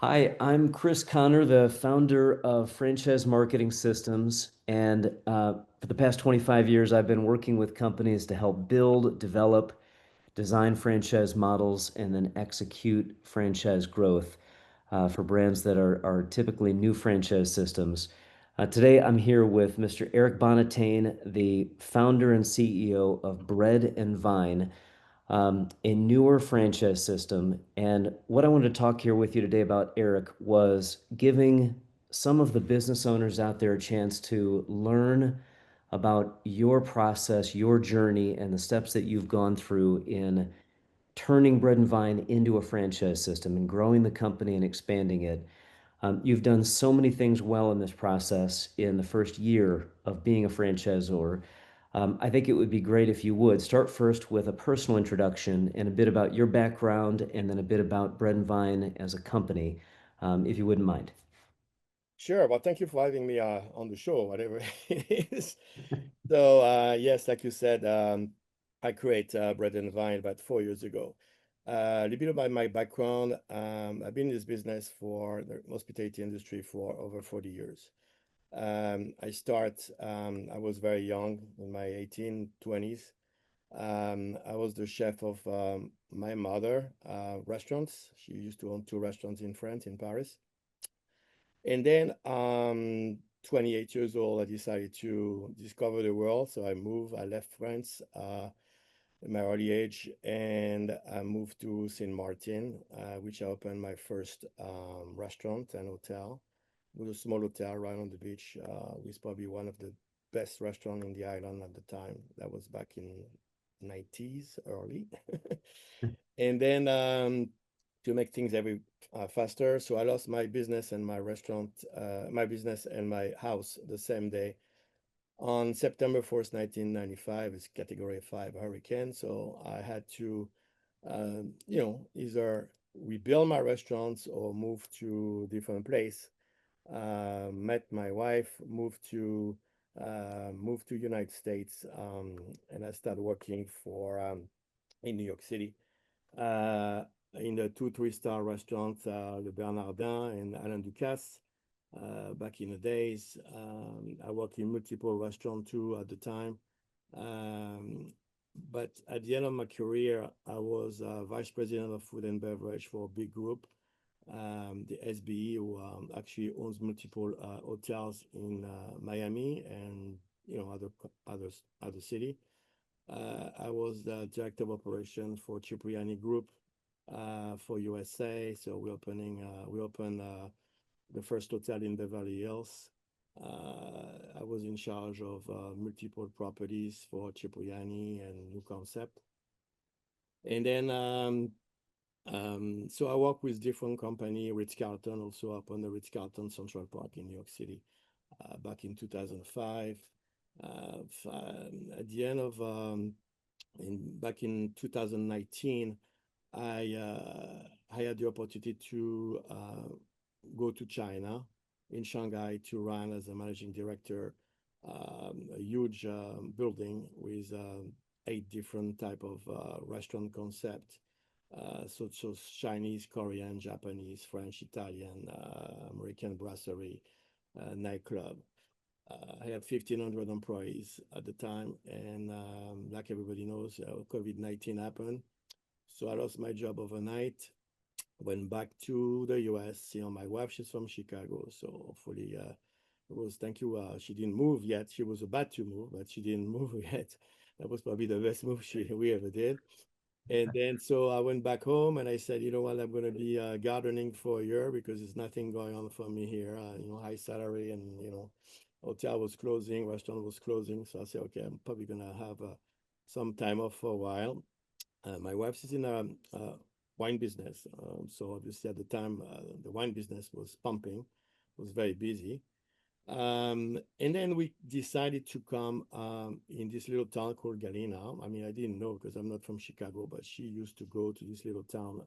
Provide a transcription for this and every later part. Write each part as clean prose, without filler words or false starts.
Hi, I'm Chris Connor, the founder of Franchise Marketing Systems. And for the past 25 years, I've been working with companies to help build, develop, design franchise models, and then execute franchise growth for brands that are typically new franchise systems. Today, I'm here with Mr. Eric Bonnetain, the founder and CEO of Bread and Vine, a newer franchise system. And what I wanted to talk here with you today about, Eric, was giving some of the business owners out there a chance to learn about your process, your journey, and the steps that you've gone through in turning Bread and Vine into a franchise system and growing the company and expanding it. You've done so many things well in this process in the first year of being a franchisor. I think it would be great if you would start first with a personal introduction and a bit about your background, and then a bit about Bread and Vine as a company, if you wouldn't mind. Sure. Well, thank you for having me on the show, whatever it is. So, yes, like you said, I create Bread and Vine about 4 years ago. A little bit about my background. I've been in this business for the hospitality industry for over 40 years. I was very young, in my 18, 20s. I was the chef of my mother restaurants. She used to own two restaurants in France, in Paris. And then, 28 years old, I decided to discover the world. So I left France at my early age, and I moved to Saint Martin, which I opened my first restaurant and hotel. It was a small hotel right on the beach. It was probably one of the best restaurant in the island at the time. That was back in 90s early. And then to make things every faster, so I lost my business and my restaurant, my business and my house the same day. On September 1st, 1995, it's Category 5 hurricane. So I had to, either rebuild my restaurants or move to a different place. Met my wife, moved to United States, and I started working for in New York City, uh, in the two, three-star restaurants, Le Bernardin and Alain Ducasse. Back in the days, I worked in multiple restaurants too at the time. Um, but at the end of my career, I was vice president of food and beverage for a big group, the SBE, who actually owns multiple hotels in Miami and other city. I was the director of operations for Cipriani Group for USA. So we opened the first hotel in Beverly Hills. I was in charge of multiple properties for Cipriani and new concept. And then so I work with different company, Ritz-Carlton, also up on the Ritz-Carlton Central Park in New York City, back in 2005. At the end of back in 2019, I had the opportunity to go to China, in Shanghai, to run as a managing director a huge building with eight different type of restaurant concept. So Chinese, Korean, Japanese, French, Italian, American brasserie, nightclub. I had 1,500 employees at the time, and like everybody knows, COVID-19 happened. So I lost my job overnight, went back to the US. My wife, she's from Chicago, so hopefully, thank you. She didn't move yet. She was about to move, but she didn't move yet. That was probably the best move we ever did. And then so I went back home and I said, you know what, I'm going to be gardening for a year because there's nothing going on for me here. High salary, and hotel was closing, restaurant was closing. So I said, okay, I'm probably going to have some time off for a while. My wife is in a wine business. So obviously at the time, the wine business was pumping, was very busy. And then we decided to come in this little town called Galena. I mean, I didn't know because I'm not from Chicago, but she used to go to this little town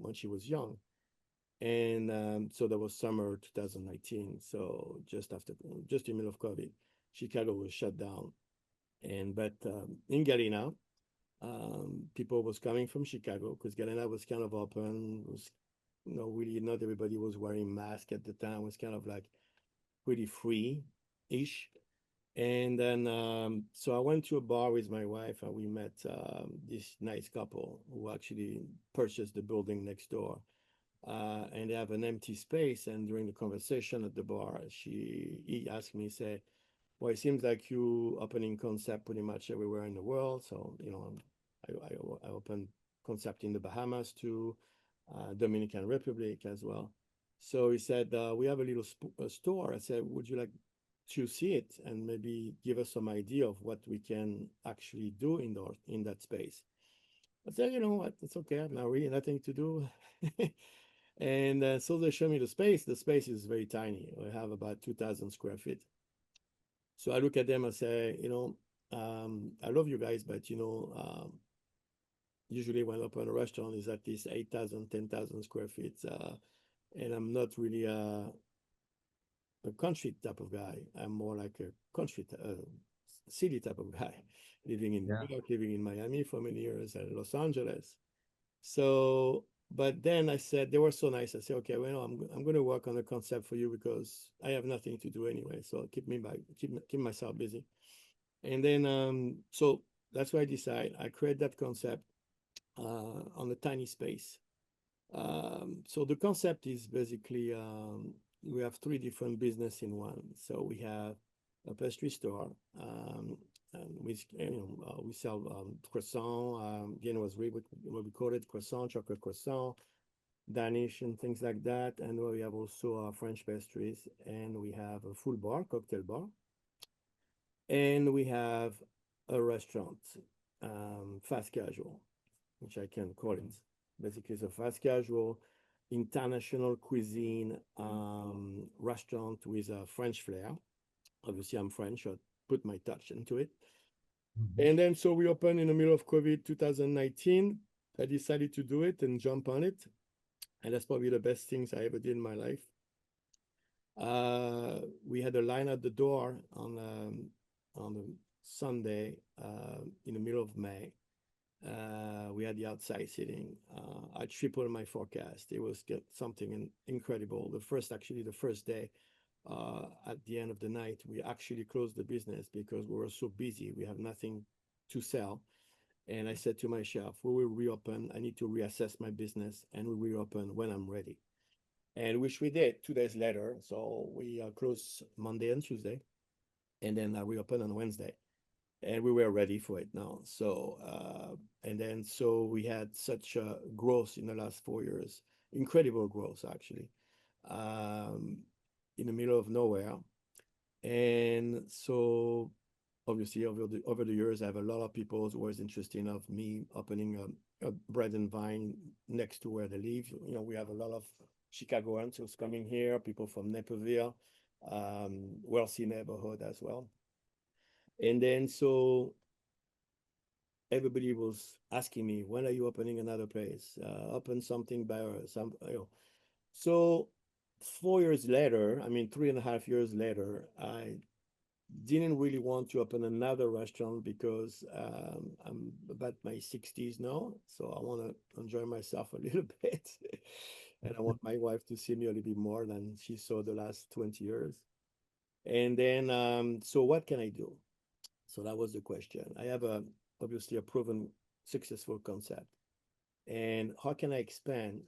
when she was young. And so that was summer 2019. So just in the middle of COVID, Chicago was shut down. But in Galena, people was coming from Chicago because Galena was kind of open, was really not everybody was wearing masks at the time. It was kind of like pretty free-ish. And then, so I went to a bar with my wife, and we met this nice couple who actually purchased the building next door. And they have an empty space. And during the conversation at the bar, he asked me, say, "Well, it seems like you opening concept pretty much everywhere in the world. So, I opened concept in the Bahamas too, Dominican Republic as well." So he said, "We have a little store." I said, "Would you like to see it and maybe give us some idea of what we can actually do indoors in that space?" I said, "You know what? It's okay. I've now really nothing to do." And so they show me the space. The space is very tiny. We have about 2,000 square feet. So I look at them and say, I love you guys, but usually when I open a restaurant is at least 8,000, 10,000 square feet. And I'm not really a country type of guy. I'm more like a city type of guy, living in Yeah. New York, living in Miami for many years, and Los Angeles. So, but then I said, they were so nice. I said, okay, well, I'm going to work on a concept for you because I have nothing to do anyway. So keep myself busy. And then, so that's why I decide I create that concept on a tiny space. So the concept is basically we have three different business in one. So we have a pastry store, and we sell croissant. Again, was what we call it croissant, chocolate croissant, Danish, and things like that. And we have also French pastries, and we have a full bar, cocktail bar, and we have a restaurant, fast casual, which I can call it. Basically, it's a fast casual, international cuisine restaurant with a French flair. Obviously, I'm French, so I put my touch into it. Mhm. And then, so we opened in the middle of COVID 2019. I decided to do it and jump on it. And that's probably the best things I ever did in my life. We had a line at the door on a Sunday in the middle of May. We had the outside seating. I tripled my forecast. It was something incredible. The first day, at the end of the night, we actually closed the business because we were so busy. We have nothing to sell. And I said to my chef, we will reopen. I need to reassess my business and we reopen when I'm ready. And which we did 2 days later. So we closed Monday and Tuesday, and then I reopened on Wednesday, and we were ready for it now. So and then so we had such a growth in the last 4 years, incredible growth actually, um, in the middle of nowhere. And so obviously over the years, I have a lot of people who was interested of me opening a bread and vine next to where they live. We have a lot of Chicagoans who's coming here, people from Naperville, wealthy neighborhood as well. And then so everybody was asking me, when are you opening another place? Open something better. So 4 years later, I mean 3.5 years later, I didn't really want to open another restaurant because I'm about my 60s now, so I want to enjoy myself a little bit, and I want my wife to see me a little bit more than she saw the last 20 years. And then, so what can I do? So that was the question. I have obviously a proven successful concept, and how can I expand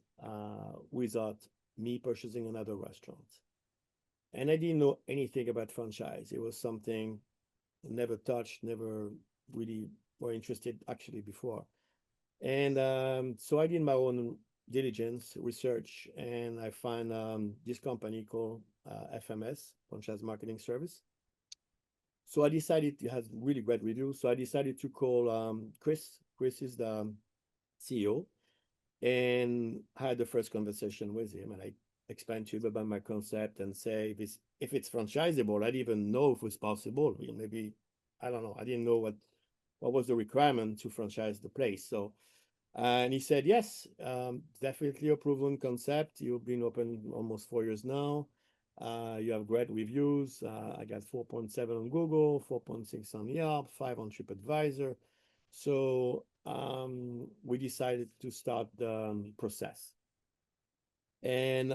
without me purchasing another restaurant? And I didn't know anything about franchise. It was something never touched, never really were interested actually before. And so I did my own diligence research, and I found this company called FMS, Franchise Marketing Service. So I decided it has really great reviews. So I decided to call Chris. Chris is the CEO, and I had the first conversation with him, and I explained to him about my concept and say if it's franchisable. I didn't even know if it was possible. Maybe I don't know. I didn't know what was the requirement to franchise the place. So and he said yes, definitely a proven concept. You've been open almost 4 years now. You have great reviews. I got 4.7 on Google, 4.6 on Yelp, 5 on TripAdvisor. So we decided to start the process. And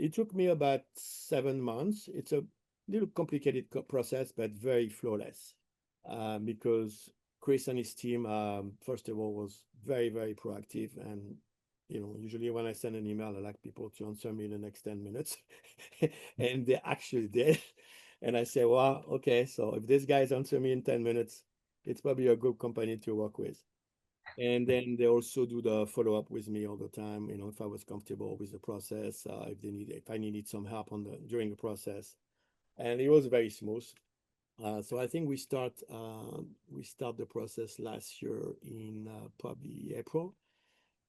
it took me about 7 months. It's a little complicated process, but very flawless because Chris and his team, first of all, was very, very proactive. And, usually when I send an email, I like people to answer me in the next 10 minutes. And they actually did. And I say, well, okay, so if this guy's answer me in 10 minutes, it's probably a good company to work with. And then they also do the follow up with me all the time. If I was comfortable with the process, if I needed some help during the process, and it was very smooth. So I think we start the process last year in probably April,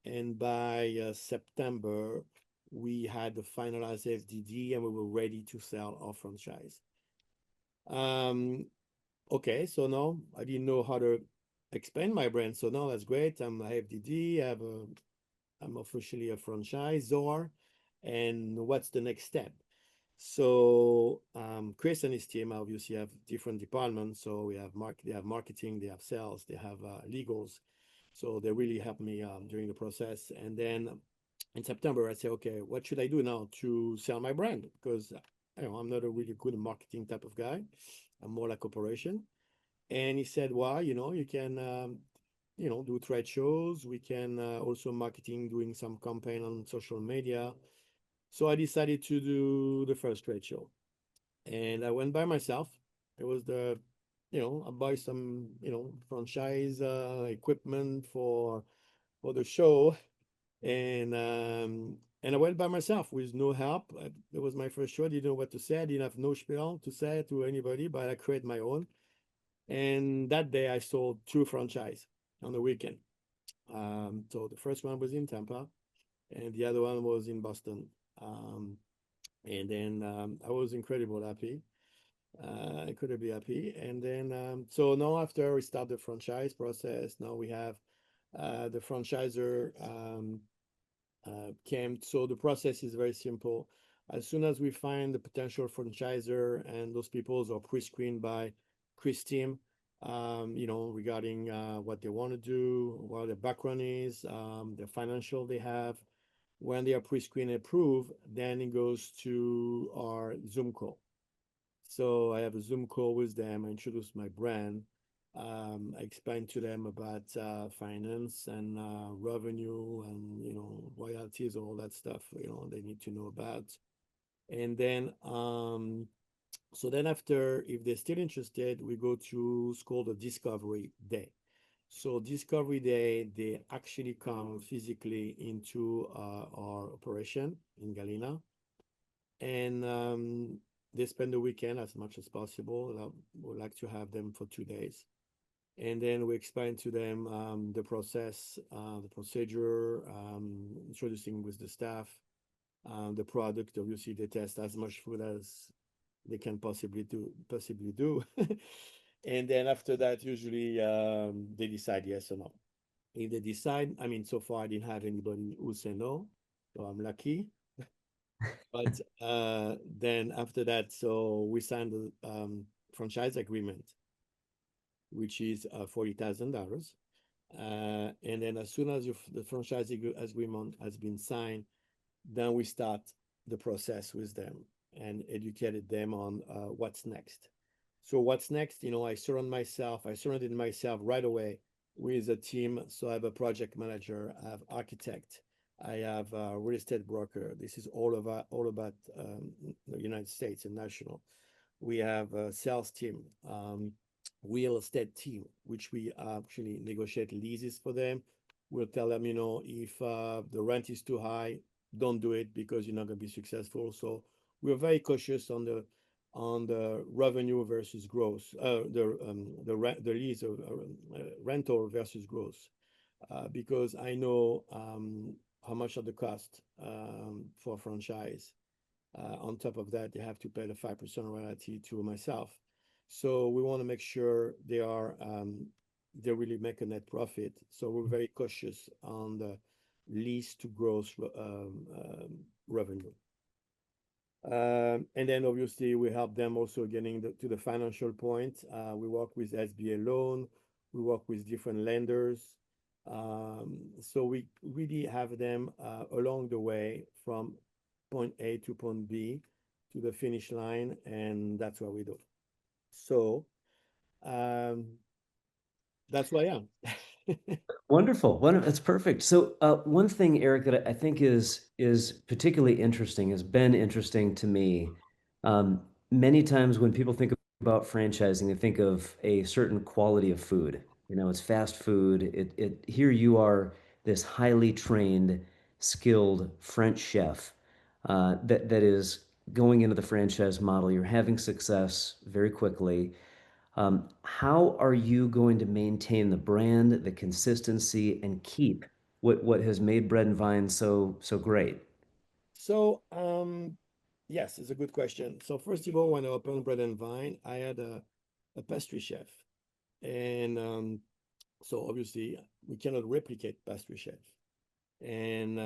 and by September we had the finalized FDD and we were ready to sell our franchise. Um, Okay, so now I didn't know how to expand my brand. So now that's great. I'm a FDD. I'm officially a franchisor. And what's the next step? So Chris and his team obviously have different departments. So they have marketing, they have sales, they have legals. So they really helped me during the process. And then in September, I say, okay, what should I do now to sell my brand? Because I'm not a really good marketing type of guy. I'm more like operation. And he said, well, you can, do trade shows. We can also marketing, doing some campaign on social media. So I decided to do the first trade show. And I went by myself. It was I buy some, franchise equipment for the show. And I went by myself with no help. It was my first show. I didn't know what to say. I didn't have no spiel to say to anybody, but I created my own. And that day I sold two franchise on the weekend. So the first one was in Tampa, and the other one was in Boston. Um, and then I was incredibly happy. I couldn't be happy. And then so now after we start the franchise process, now we have the franchisor came. So the process is very simple. As soon as we find the potential franchisor and those people are pre-screened by Chris team, regarding what they want to do, what their background is, the financial they have. When they are pre-screened and approved, then it goes to our Zoom call. So I have a Zoom call with them. I introduce my brand. I explain to them about finance and revenue and royalties, all that stuff. They need to know about. And then so then after, if they're still interested, we go to what's called a discovery day. So discovery day, they actually come physically into our operation in Galena, and they spend the weekend as much as possible. We like to have them for 2 days. And then we explain to them the process, the procedure, introducing with the staff, the product. Obviously, they test as much food as they can possibly do. And then after that, usually they decide yes or no. If they decide, I mean, so far I didn't have anybody who say no, so I'm lucky. But then after that, so we signed the franchise agreement, which is $40,000. And then as soon as the franchise agreement has been signed, then we start the process with them and educated them on what's next. So what's next? I surrounded myself right away with a team. So I have a project manager, I have architect, I have a real estate broker. This is all about the United States and national. We have a sales team, real estate team, which we actually negotiate leases for them. We'll tell them, if the rent is too high, don't do it because you're not going to be successful. So we're very cautious on the revenue versus growth, the lease of rental versus growth, because I know how much of the cost for a franchise. On top of that, they have to pay the 5% royalty to myself. So we want to make sure they really make a net profit. So we're very cautious on the lease to gross revenue. And then obviously we help them also getting to the financial point. We work with SBA loan. We work with different lenders. So we really have them along the way from point A to point B to the finish line, and that's what we do. So um, that's who I am. Wonderful. That's perfect. So, one thing, Eric, that I think is particularly interesting, has been interesting to me. Many times when people think about franchising, they think of a certain quality of food. You know, it's fast food. It here you are, this highly trained, skilled French chef that is going into the franchise model. You're having success very quickly. How are you going to maintain the brand, the consistency, and keep what has made Bread and Vine so great? So, yes, it's a good question. So, first of all, when I opened Bread and Vine, I had a pastry chef. And so, obviously, we cannot replicate pastry chef. And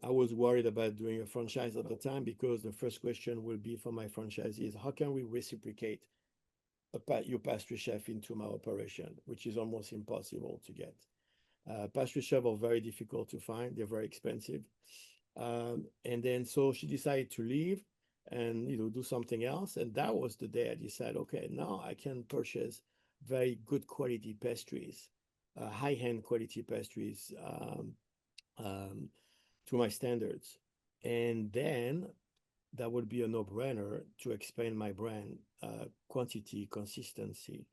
I was worried about doing a franchise at the time because the first question will be for my franchisees, how can we reciprocate your pastry chef into my operation, which is almost impossible to get. Pastry chefs are very difficult to find. They're very expensive. And then so she decided to leave and do something else. And that was the day I decided, okay, now I can purchase very good quality pastries, high-end quality pastries um, to my standards. And then that would be a no-brainer to expand my brand, quantity, consistency,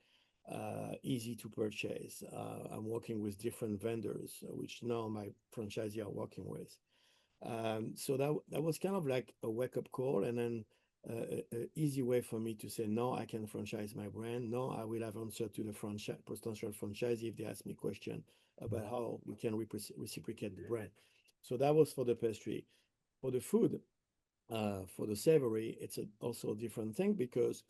easy to purchase. I'm working with different vendors, which now my franchisee are working with. So that was kind of like a wake-up call, and then a easy way for me to say, no, I can franchise my brand. No, I will have answer to the potential franchisee if they ask me question about how we can reciprocate the brand. So that was for the pastry. For the food, for the savory, it's also a different thing because,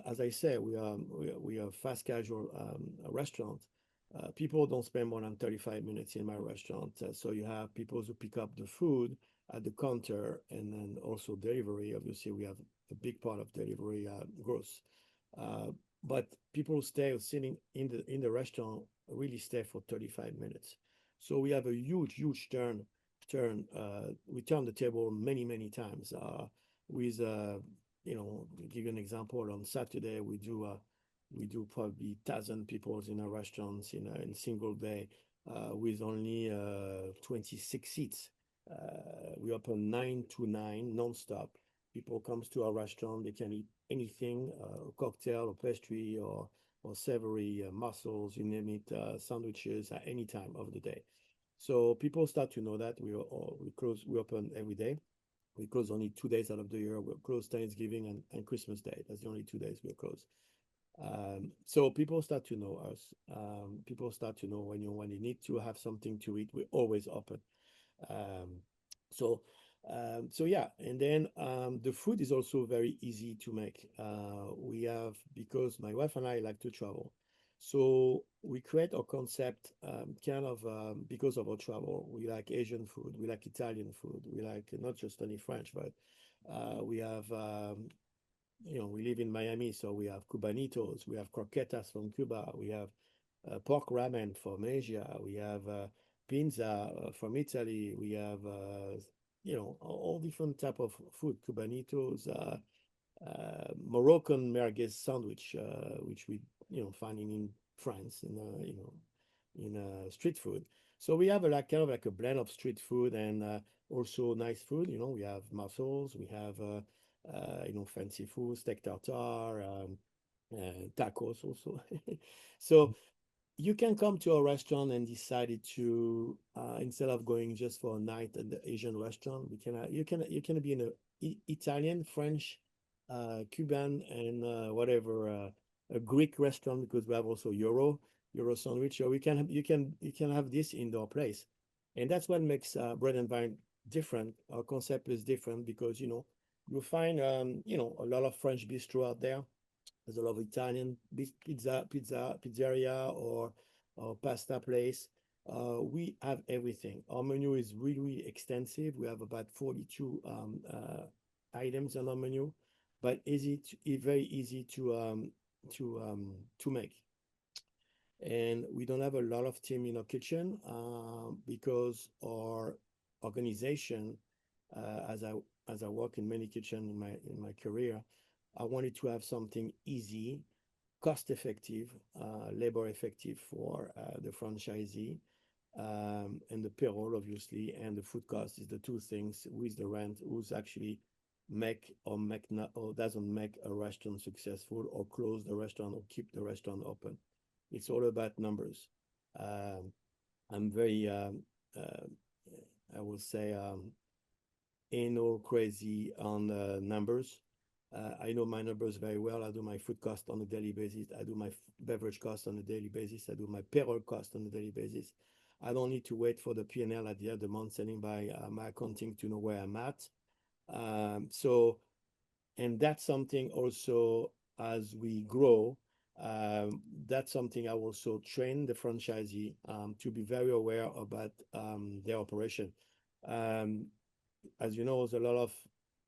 as I say, we are a fast casual restaurant. People don't spend more than 35 minutes in my restaurant. So you have people who pick up the food at the counter and then also delivery. Obviously, we have a big part of delivery growth. Uh, but people stay sitting in the restaurant really stay for 35 minutes. So we have a huge we turn the table many times with give you an example. On Saturday we do probably 1,000 people in our restaurants in a single day with only 26 seats. We open 9 to 9 non-stop. People comes to our restaurant, they can eat anything, a cocktail or pastry or savory mussels, you name it, sandwiches at any time of the day. So people start to know that we open every day. We close only 2 days out of the year. We're closed Thanksgiving and Christmas Day. That's the only 2 days we're closed. So people start to know us. People start to know when you need to have something to eat, we're always open. Um, so so yeah, and then the food is also very easy to make. We have because my wife and I like to travel, so we create a concept kind of because of our travel. We like Asian food, we like Italian food, we like not just only French, but we have we live in Miami, so we have cubanitos, we have croquetas from Cuba, we have pork ramen from Asia, we have pizza from Italy, we have all different type of food, cubanitos, Moroccan merguez sandwich, which we find in France in street food. So we have a like kind of like a blend of street food and also nice food. We have mussels, we have fancy food, steak tartare, tacos also. So you can come to a restaurant and decided to instead of going just for a night at the Asian restaurant, you can be in a Italian, French, Cuban, and whatever a Greek restaurant because we have also Euro sandwich. So you can have this indoor place, and that's what makes Bread and Vine different. Our concept is different because you find a lot of French bistro out there. There's a lot of Italian pizzeria or pasta place. We have everything. Our menu is really extensive. We have about 42 items on our menu, but very easy to make. And we don't have a lot of team in our kitchen because our organization, as I work in many kitchen in my career, I wanted to have something easy, cost effective, labor effective for the franchisee, and the payroll, obviously, and the food cost is the two things with the rent, who's actually make or make not or doesn't make a restaurant successful or close the restaurant or keep the restaurant open. It's all about numbers. Um, I'm very, I will say, anal crazy on numbers. I know my numbers very well. I do my food cost on a daily basis. I do my beverage cost on a daily basis. I do my payroll cost on a daily basis. I don't need to wait for the P&L at the end of the month sending by my accounting to know where I'm at. So, and that's something also as we grow, that's something I also train the franchisee to be very aware about their operation. Um, as you know, there's a lot of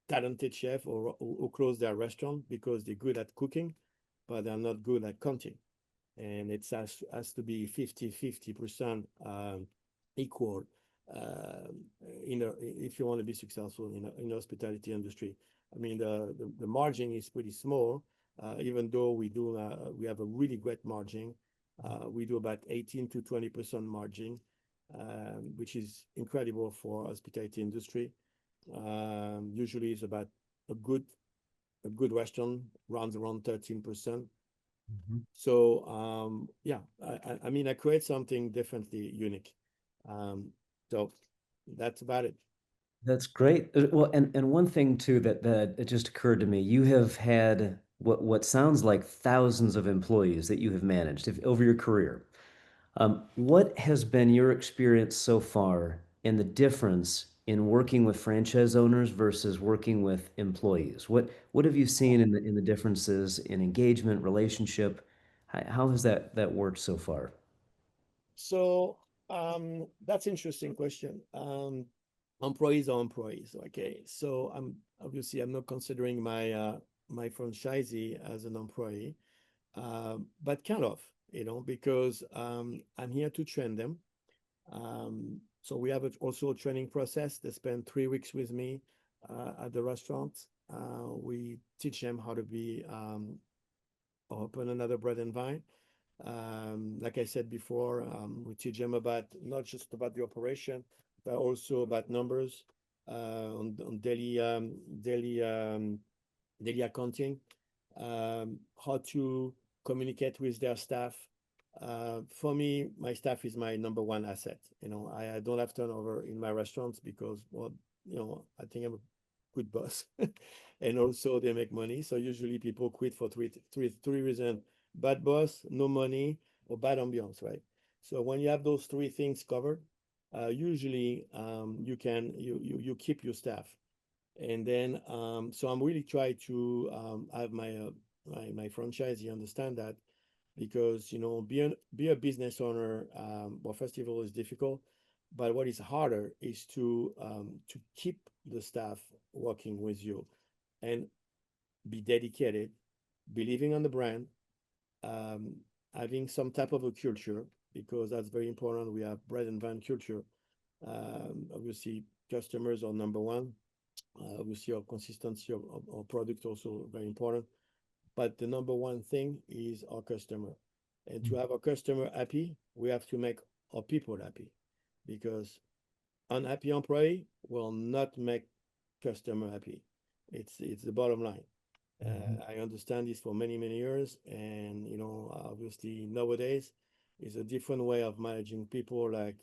talented chefs who close their restaurant because they're good at cooking, but they're not good at counting. And it has to be 50-50% equal uh, if you want to be successful in the hospitality industry. I mean, the margin is pretty small, even though we have a really great margin. We do about 18 to 20% margin, which is incredible for hospitality industry. Usually, it's about a good a good restaurant runs around 13%. Mhm. So yeah, I mean, I create something differently unique. Um, so that's about it. That's great. Well, and one thing too that it just occurred to me, you have had what sounds like thousands of employees that you have managed over your career. What has been your experience so far in the difference in working with franchise owners versus working with employees? What have you seen in the differences in engagement, relationship? How has that worked so far? So that's interesting question. Employees are employees. Okay, so I'm not considering my franchisee as an employee, but kind of, because I'm here to train them. So we have also a training process. They spend 3 weeks with me at the restaurant. We teach them how to be open another bread and vine. Like I said before, we teach them about not just about the operation, but also about numbers on daily accounting, how to communicate with their staff. For me, my staff is my number one asset. I don't have turnover in my restaurants because, well, I think I'm a good boss, and also they make money. So usually people quit for three reasons: bad boss, no money, or bad ambiance, right? So when you have those three things covered, usually you keep your staff. And then so I'm really trying to have my franchisee understand that, because be a business owner, well, first of all, is difficult, but what is harder is to keep the staff working with you and be dedicated, believing on the brand, um, having some type of a culture, because that's very important. We have bread and van culture. Obviously, customers are number one. Obviously, our consistency of our product also very important. But the number one thing is our customer. And to have our customer happy, we have to make our people happy, because unhappy employee will not make customer happy. It's the bottom line. Mhm. I understand this for many, many years, and obviously nowadays is a different way of managing people. Like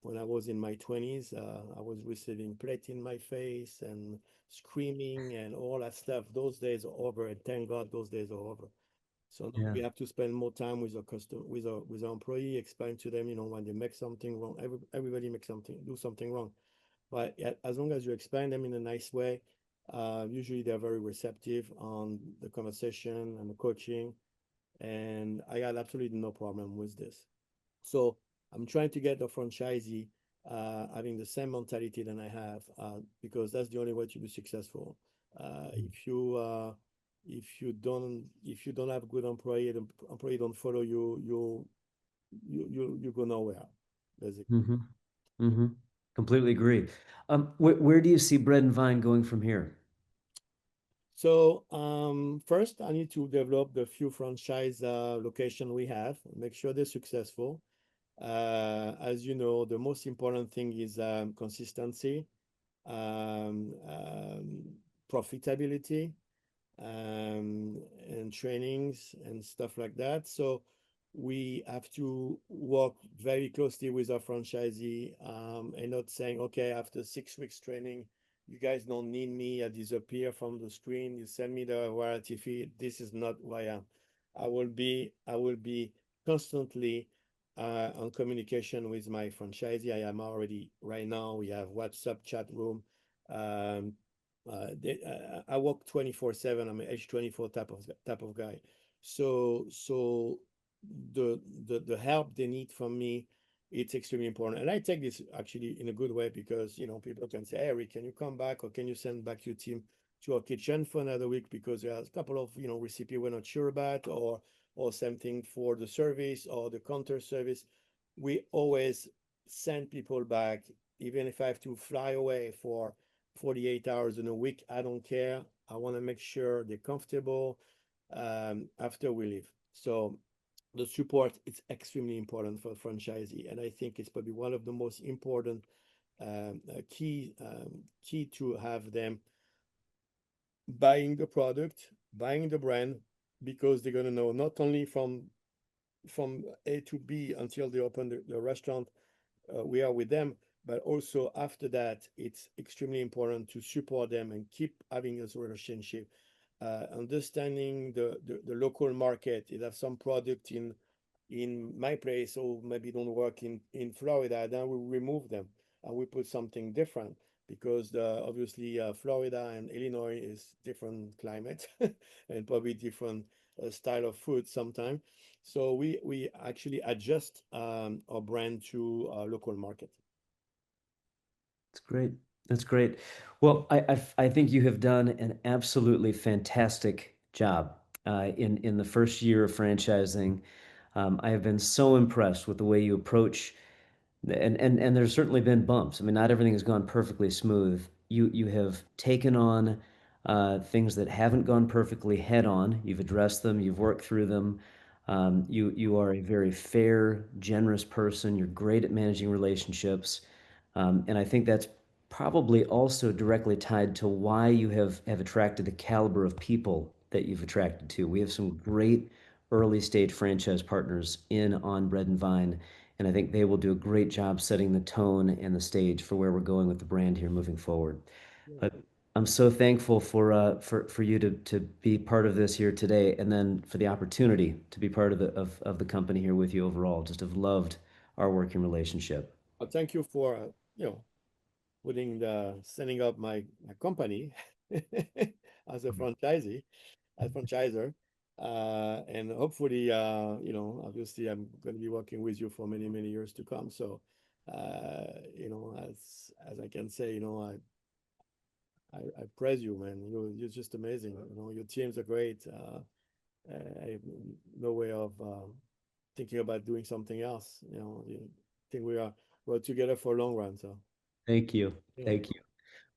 when I was in my 20s, I was receiving plate in my face and screaming and all that stuff. Those days are over, and thank God those days are over. So now Yeah. we have to spend more time with our customer, with our employee, explain to them, when they make something wrong. Everybody makes do something wrong. But as long as you explain them in a nice way, usually they're very receptive on the conversation and the coaching. And I got absolutely no problem with this. So I'm trying to get the franchisee having the same mentality than I have, because that's the only way to be successful. If you don't have good employee, the employee don't follow you, you go nowhere, basically. Hmm. Hmm. Completely agree. Where do you see Bread and Vine going from here? So first, I need to develop the few franchise location we have, make sure they're successful. As you know, the most important thing is consistency, um, um, profitability, and trainings and stuff like that. So we have to work very closely with our franchisee, and not saying, okay, after 6 weeks training, you guys don't need me. I disappear from the screen. You send me the royalty fee. This is not who I am. I will be constantly on communication with my franchisee. I am already right now. We have WhatsApp chat room. Um, I work 24/7. I'm an H24 type of guy. So the help they need from me, it's extremely important. And I take this actually in a good way because people can say, hey, Eric, can you come back or can you send back your team to our kitchen for another week because there's a couple of recipe we're not sure about, or something for the service or the counter service. We always send people back, even if I have to fly away for 48 hours in a week. I don't care. I want to make sure they're comfortable after we leave. So the support is extremely important for a franchisee, and I think it's probably one of the most important key to have them buying the product, buying the brand, because they're going to know not only from A to B until they open the restaurant, we are with them. But also after that, it's extremely important to support them and keep having this relationship, understanding the local market. If have some product in my place or maybe don't work in Florida, then we remove them and we put something different because obviously Florida and Illinois is different climate and probably different style of food sometimes. So we actually adjust our brand to our local market. That's great. That's great. Well, I think you have done an absolutely fantastic job in the first year of franchising. I have been so impressed with the way you approach, and there's certainly been bumps. I mean, not everything has gone perfectly smooth. You have taken on things that haven't gone perfectly head on. You've addressed them. You've worked through them. You are a very fair, generous person. You're great at managing relationships. And I think that's probably also directly tied to why you have attracted the caliber of people that you've attracted to. We have some great early stage franchise partners in on Bread and Vine, and I think they will do a great job setting the tone and the stage for where we're going with the brand here moving forward. Yeah. But I'm so thankful for you to be part of this here today, and then for the opportunity to be part of the company here with you overall. Just have loved our working relationship. Thank you for putting the setting up my company as a franchisee, as franchiser. And hopefully, obviously, I'm going to be working with you for many, many years to come. So, as I can say, I praise you, man. You're just amazing. Your teams are great. I have no way of thinking about doing something else. I think we're together for a long run. So, Thank you. yeah. Thank you.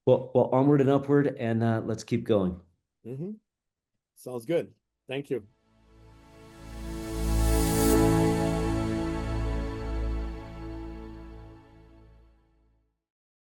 Well, onward and upward, and let's keep going. Hmm. Sounds good. Thank you.